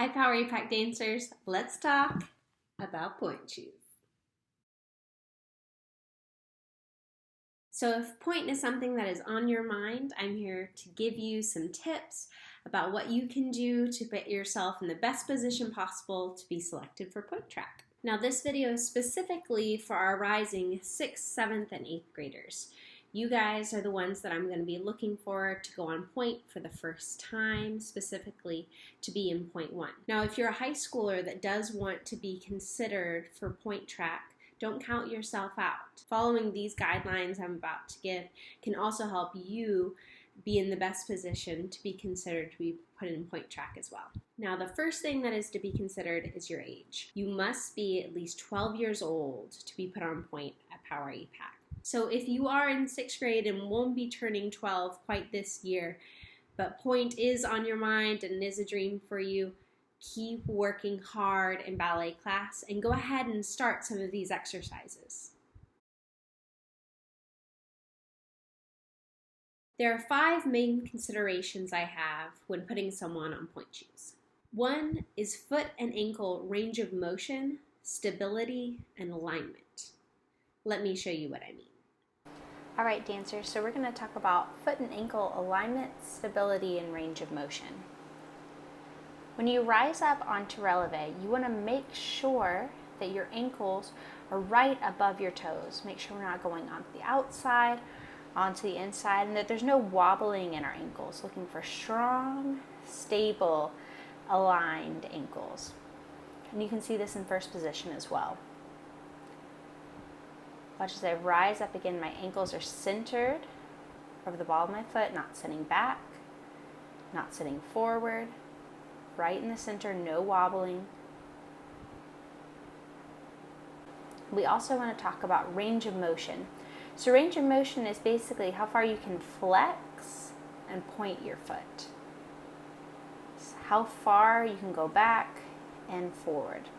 Hi Power APAC dancers, let's talk about pointe shoes. So if pointe is something that is on your mind, I'm here to give you some tips about what you can do to put yourself in the best position possible to be selected for pointe track. Now this video is specifically for our rising 6th, 7th, and 8th graders. You guys are the ones that I'm going to be looking for to go on pointe for the first time, specifically to be in pointe 1. Now if you're a high schooler that does want to be considered for pointe track, don't count yourself out. Following these guidelines I'm about to give can also help you be in the best position to be considered to be put in pointe track as well. Now the first thing that is to be considered is your age. You must be at least 12 years old to be put on pointe at Power APAC. So if you are in 6th grade and won't be turning 12 quite this year, but pointe is on your mind and is a dream for you, keep working hard in ballet class and go ahead and start some of these exercises. There are 5 main considerations I have when putting someone on pointe shoes. 1 is foot and ankle range of motion, stability, and alignment. Let me show you what I mean. All right, dancers, so we're going to talk about foot and ankle alignment, stability, and range of motion. When you rise up onto releve, you want to make sure that your ankles are right above your toes. Make sure we're not going onto the outside, onto the inside, and that there's no wobbling in our ankles. Looking for strong, stable, aligned ankles. And you can see this in first position as well. Watch as I rise up again, my ankles are centered over the ball of my foot, not sitting back, not sitting forward, right in the center, no wobbling. We also want to talk about range of motion. So range of motion is basically how far you can flex and point your foot. So how far you can go back and forward.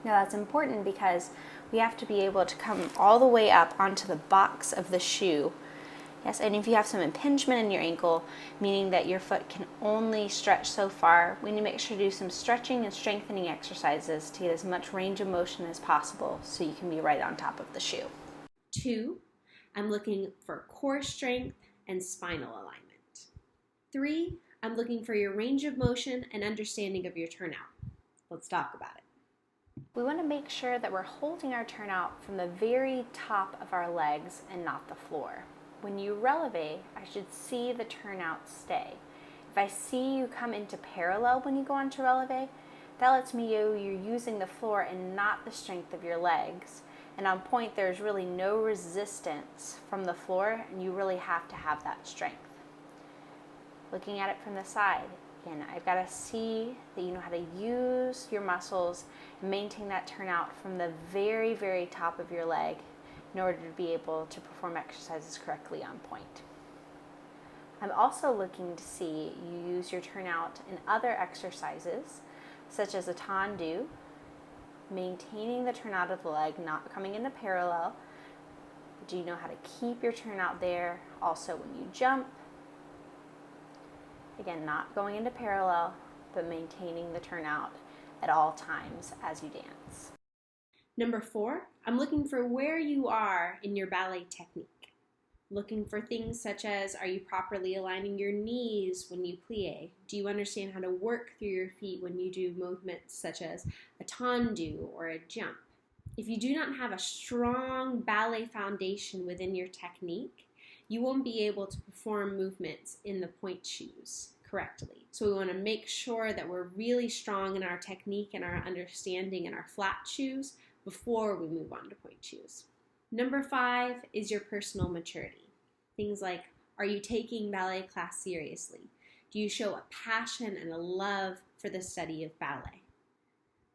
Now that's important because we have to be able to come all the way up onto the box of the shoe. Yes, and if you have some impingement in your ankle, meaning that your foot can only stretch so far, we need to make sure to do some stretching and strengthening exercises to get as much range of motion as possible so you can be right on top of the shoe. 2, I'm looking for core strength and spinal alignment. 3, I'm looking for your range of motion and understanding of your turnout. Let's talk about it. We want to make sure that we're holding our turnout from the very top of our legs and not the floor. When you releve, I should see the turnout stay. If I see you come into parallel when you go onto releve, that lets me know you're using the floor and not the strength of your legs. And on pointe, there's really no resistance from the floor, and you really have to have that strength. Looking at it from the side, again, I've got to see that you know how to use your muscles and maintain that turnout from the very, very top of your leg in order to be able to perform exercises correctly on pointe. I'm also looking to see you use your turnout in other exercises, such as a tendu, maintaining the turnout of the leg, not coming into parallel. Do you know how to keep your turnout there? Also when you jump, again, not going into parallel, but maintaining the turnout at all times as you dance. Number 4, I'm looking for where you are in your ballet technique. Looking for things such as, are you properly aligning your knees when you plie? Do you understand how to work through your feet when you do movements such as a tendu or a jump? If you do not have a strong ballet foundation within your technique, you won't be able to perform movements in the pointe shoes correctly. So we want to make sure that we're really strong in our technique and our understanding in our flat shoes before we move on to pointe shoes. Number 5 is your personal maturity. Things like, are you taking ballet class seriously? Do you show a passion and a love for the study of ballet?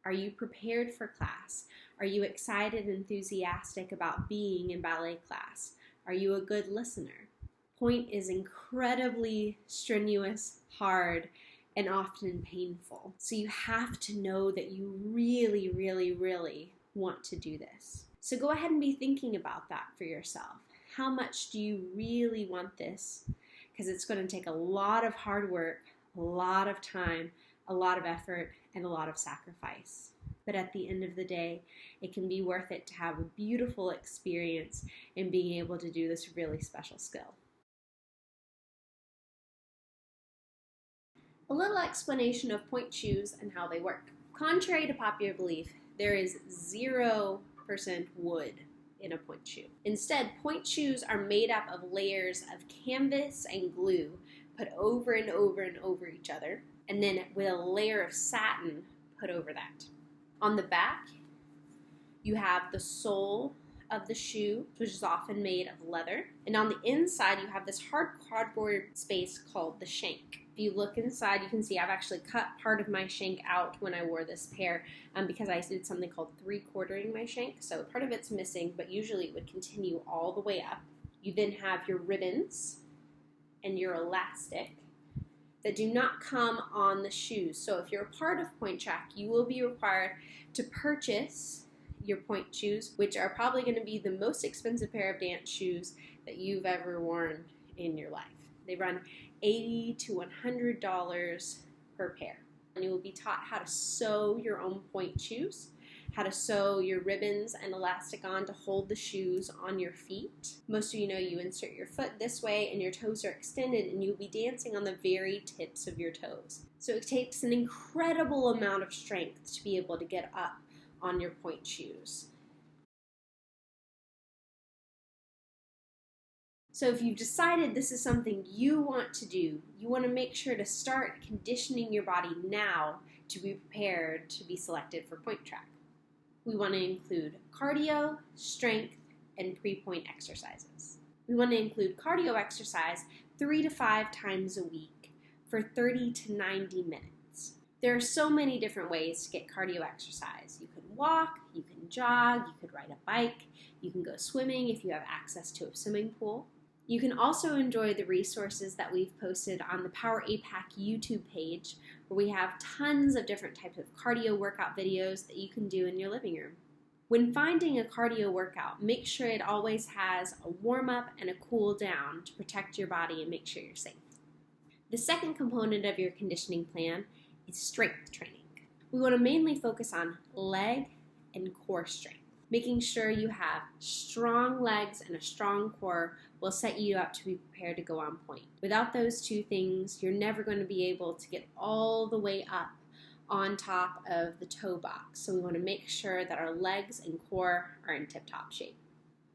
Are you prepared for class? Are you excited and enthusiastic about being in ballet class? Are you a good listener? Pointe is incredibly strenuous, hard, and often painful. So you have to know that you really, really, really want to do this. So go ahead and be thinking about that for yourself. How much do you really want this? Because it's going to take a lot of hard work, a lot of time, a lot of effort, and a lot of sacrifice. But at the end of the day, it can be worth it to have a beautiful experience in being able to do this really special skill. A little explanation of pointe shoes and how they work. Contrary to popular belief, there is 0% wood in a pointe shoe. Instead, pointe shoes are made up of layers of canvas and glue put over and over and over each other, and then with a layer of satin put over that. On the back, you have the sole of the shoe, which is often made of leather, and on the inside you have this hard cardboard space called the shank. If you look inside, you can see I've actually cut part of my shank out when I wore this pair because I did something called 3/4ing my shank, so part of it's missing, but usually it would continue all the way up. You then have your ribbons and your elastic that do not come on the shoes. So if you're a part of Pointe Track, you will be required to purchase your pointe shoes, which are probably going to be the most expensive pair of dance shoes that you've ever worn in your life. They run $80 to $100 per pair. And you will be taught how to sew your own pointe shoes, how to sew your ribbons and elastic on to hold the shoes on your feet. Most of you know you insert your foot this way and your toes are extended and you'll be dancing on the very tips of your toes. So it takes an incredible amount of strength to be able to get up on your pointe shoes. So if you've decided this is something you want to do, you want to make sure to start conditioning your body now to be prepared to be selected for Pointe Track. We want to include cardio, strength, and pre-pointe exercises. We want to include cardio exercise 3 to 5 times a week for 30 to 90 minutes. There are so many different ways to get cardio exercise. You can walk, you can jog, you could ride a bike, you can go swimming if you have access to a swimming pool. You can also enjoy the resources that we've posted on the Power APAC YouTube page, where we have tons of different types of cardio workout videos that you can do in your living room. When finding a cardio workout, make sure it always has a warm-up and a cool down to protect your body and make sure you're safe. The second component of your conditioning plan is strength training. We want to mainly focus on leg and core strength. Making sure you have strong legs and a strong core will set you up to be prepared to go on point. Without those two things, you're never going to be able to get all the way up on top of the toe box. So we want to make sure that our legs and core are in tip-top shape.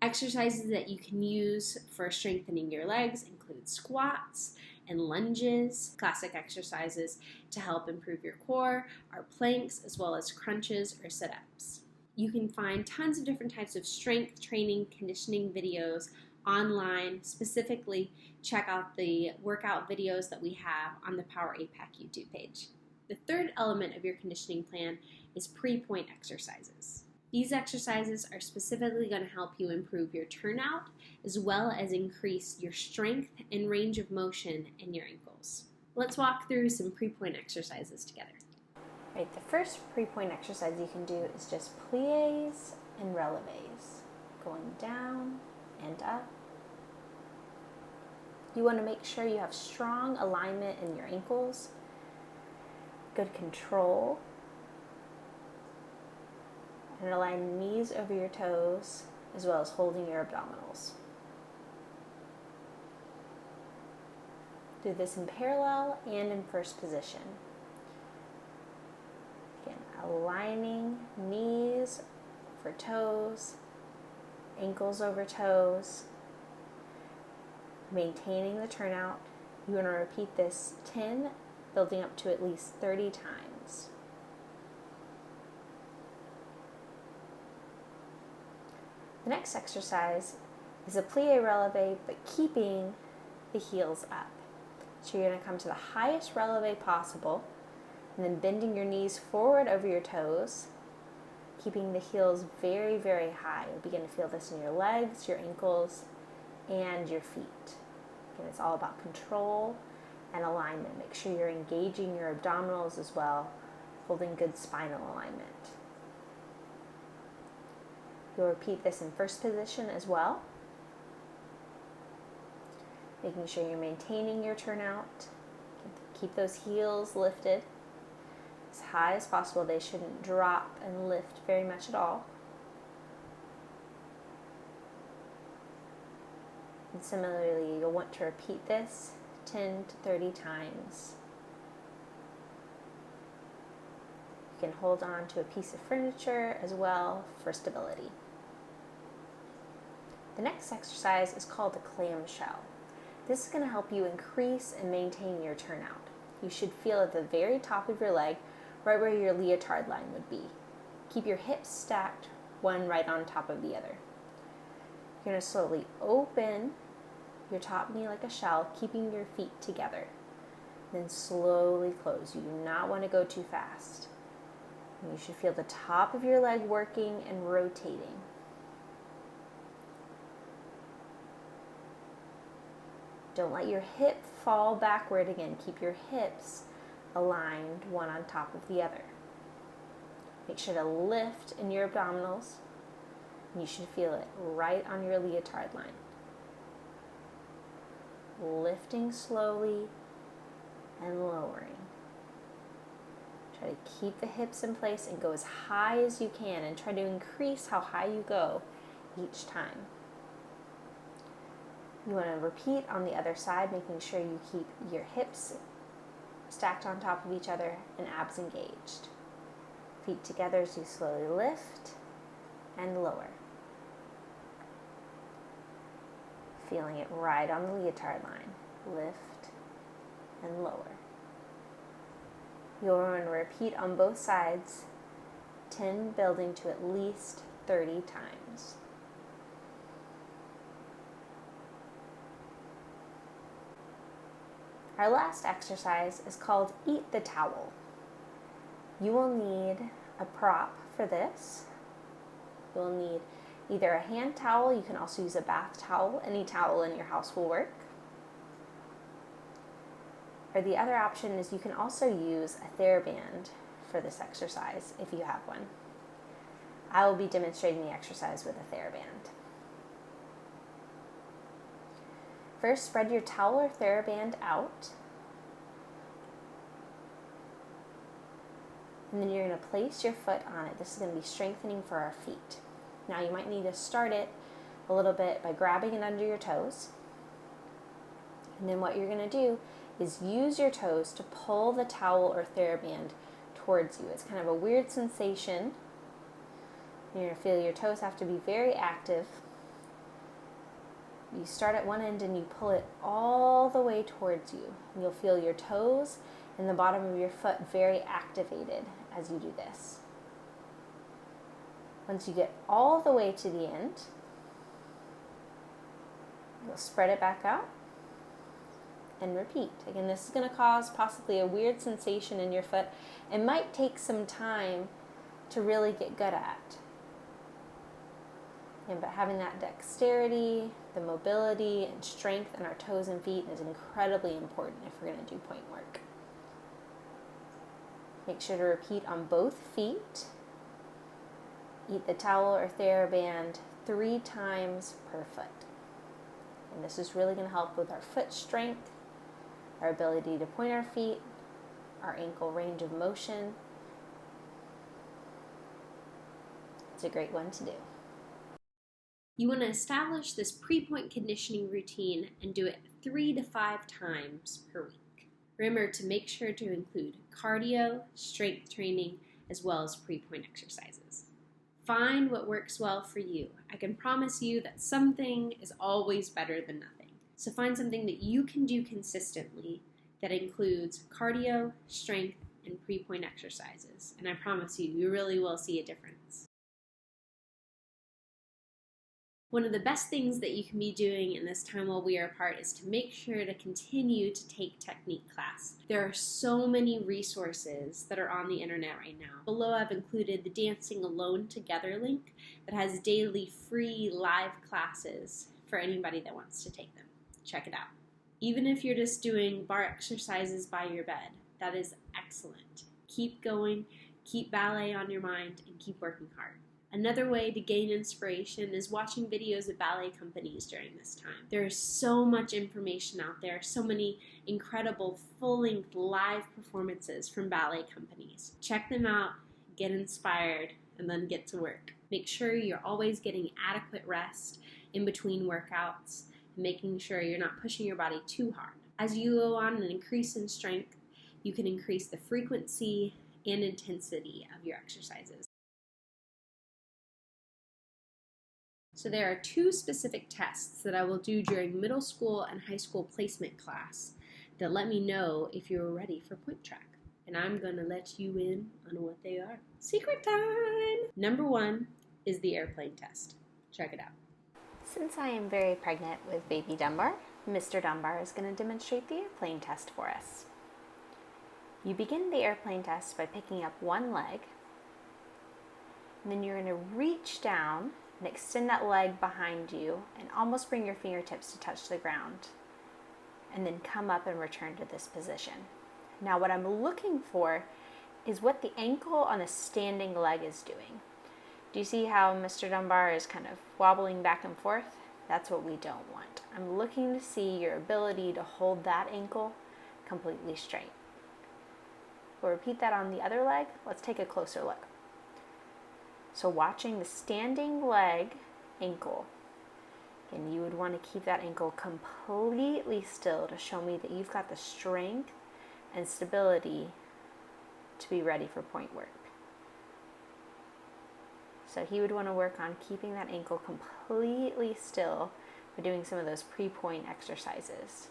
Exercises that you can use for strengthening your legs include squats and lunges. Classic exercises to help improve your core are planks as well as crunches or sit-ups. You can find tons of different types of strength training conditioning videos online. Specifically, check out the workout videos that we have on the Power APAC YouTube page. The third element of your conditioning plan is pre-pointe exercises. These exercises are specifically going to help you improve your turnout as well as increase your strength and range of motion in your ankles. Let's walk through some pre-pointe exercises together. Right, the first pre-pointe exercise you can do is just pliés and relevés, going down and up. You want to make sure you have strong alignment in your ankles, good control, and align knees over your toes as well as holding your abdominals. Do this in parallel and in first position. Again, aligning knees over toes, ankles over toes, maintaining the turnout. You want to repeat this 10, building up to at least 30 times. The next exercise is a plie releve, but keeping the heels up. So you're going to come to the highest releve possible, and then bending your knees forward over your toes, keeping the heels very, very high. You'll begin to feel this in your legs, your ankles, and your feet. Again, it's all about control and alignment. Make sure you're engaging your abdominals as well, holding good spinal alignment. You'll repeat this in first position as well, making sure you're maintaining your turnout. Keep those heels lifted. as high as possible. They shouldn't drop and lift very much at all. And similarly, you'll want to repeat this 10 to 30 times. You can hold on to a piece of furniture as well for stability. The next exercise is called a clamshell. This is going to help you increase and maintain your turnout. You should feel at the very top of your leg, right where your leotard line would be. Keep your hips stacked, one right on top of the other. You're going to slowly open your top knee like a shell, keeping your feet together. Then slowly close. You do not want to go too fast. And you should feel the top of your leg working and rotating. Don't let your hip fall backward again. Keep your hips aligned, one on top of the other. Make sure to lift in your abdominals. You should feel it right on your leotard line. Lifting slowly and lowering. Try to keep the hips in place and go as high as you can, and try to increase how high you go each time. You want to repeat on the other side, making sure you keep your hips stacked on top of each other and abs engaged. Feet together as you slowly lift and lower. Feeling it right on the leotard line. Lift and lower. You'll want to repeat on both sides, 10 building to at least 30 times. Our last exercise is called Eat the Towel. You will need a prop for this. You'll need either a hand towel, you can also use a bath towel, any towel in your house will work. Or the other option is you can also use a Theraband for this exercise if you have one. I will be demonstrating the exercise with a Theraband. First, spread your towel or Theraband out. And then you're going to place your foot on it. This is going to be strengthening for our feet. Now you might need to start it a little bit by grabbing it under your toes. And then what you're going to do is use your toes to pull the towel or Theraband towards you. It's kind of a weird sensation. You're going to feel your toes have to be very active. You start at one end and you pull it all the way towards you. You'll feel your toes and the bottom of your foot very activated as you do this. Once you get all the way to the end, you'll spread it back out and repeat. Again, this is going to cause possibly a weird sensation in your foot. It might take some time to really get good at. But having that dexterity, the mobility, and strength in our toes and feet is incredibly important if we're going to do point work. Make sure to repeat on both feet. Eat the towel or Theraband 3 times per foot. And this is really going to help with our foot strength, our ability to point our feet, our ankle range of motion. It's a great one to do. You want to establish this pre-point conditioning routine and do it 3 to 5 times per week. Remember to make sure to include cardio, strength training, as well as pre-point exercises. Find what works well for you. I can promise you that something is always better than nothing. So find something that you can do consistently that includes cardio, strength, and pre-point exercises. And I promise you, you really will see a difference. One of the best things that you can be doing in this time while we are apart is to make sure to continue to take technique class. There are so many resources that are on the internet right now. Below I've included the Dancing Alone Together link that has daily free live classes for anybody that wants to take them. Check it out. Even if you're just doing bar exercises by your bed, that is excellent. Keep going, keep ballet on your mind, and keep working hard. Another way to gain inspiration is watching videos of ballet companies during this time. There is so much information out there, so many incredible full-length live performances from ballet companies. Check them out, get inspired, and then get to work. Make sure you're always getting adequate rest in between workouts, making sure you're not pushing your body too hard. As you go on and increase in strength, you can increase the frequency and intensity of your exercises. So there are 2 specific tests that I will do during middle school and high school placement class that let me know if you're ready for point track. And I'm going to let you in on what they are. Secret time! Number 1 is the airplane test. Check it out. Since I am very pregnant with baby Dunbar, Mr. Dunbar is going to demonstrate the airplane test for us. You begin the airplane test by picking up one leg, and then you're going to reach down and extend that leg behind you and almost bring your fingertips to touch the ground, and then come up and return to this position. Now what I'm looking for is what the ankle on a standing leg is doing. Do you see how Mr. Dunbar is kind of wobbling back and forth? That's what we don't want. I'm looking to see your ability to hold that ankle completely straight. We'll repeat that on the other leg. Let's take a closer look. So watching the standing leg ankle, and you would want to keep that ankle completely still to show me that you've got the strength and stability to be ready for point work. So he would want to work on keeping that ankle completely still by doing some of those pre-point exercises.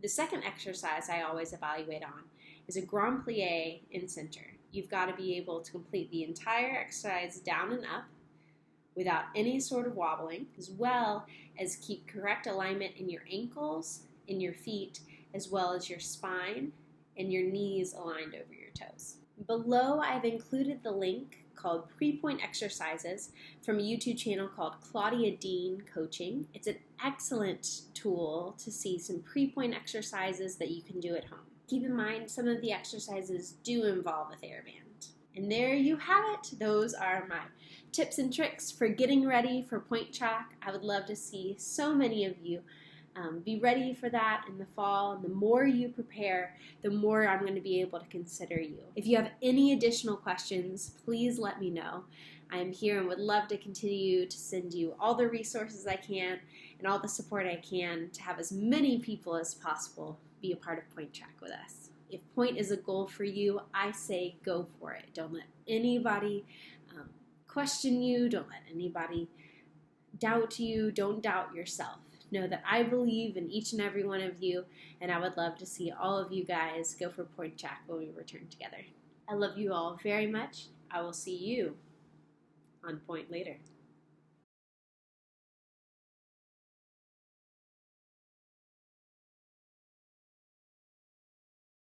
The second exercise I always evaluate on is a grand plie in center. You've got to be able to complete the entire exercise down and up without any sort of wobbling, as well as keep correct alignment in your ankles, in your feet, as well as your spine and your knees aligned over your toes. Below, I've included the link called Pre-Point Exercises from a YouTube channel called Claudia Dean Coaching. It's an excellent tool to see some pre-point exercises that you can do at home. Keep in mind, some of the exercises do involve a Theraband. And there you have it. Those are my tips and tricks for getting ready for point track. I would love to see so many of you be ready for that in the fall, and the more you prepare, the more I'm going to be able to consider you. If you have any additional questions, please let me know. I'm here and would love to continue to send you all the resources I can and all the support I can to have as many people as possible be a part of Point Track with us. If point is a goal for you, I say go for it. Don't let anybody question you. Don't let anybody doubt you. Don't doubt yourself. Know that I believe in each and every one of you, and I would love to see all of you guys go for Point Track when we return together. I love you all very much. I will see you on point later.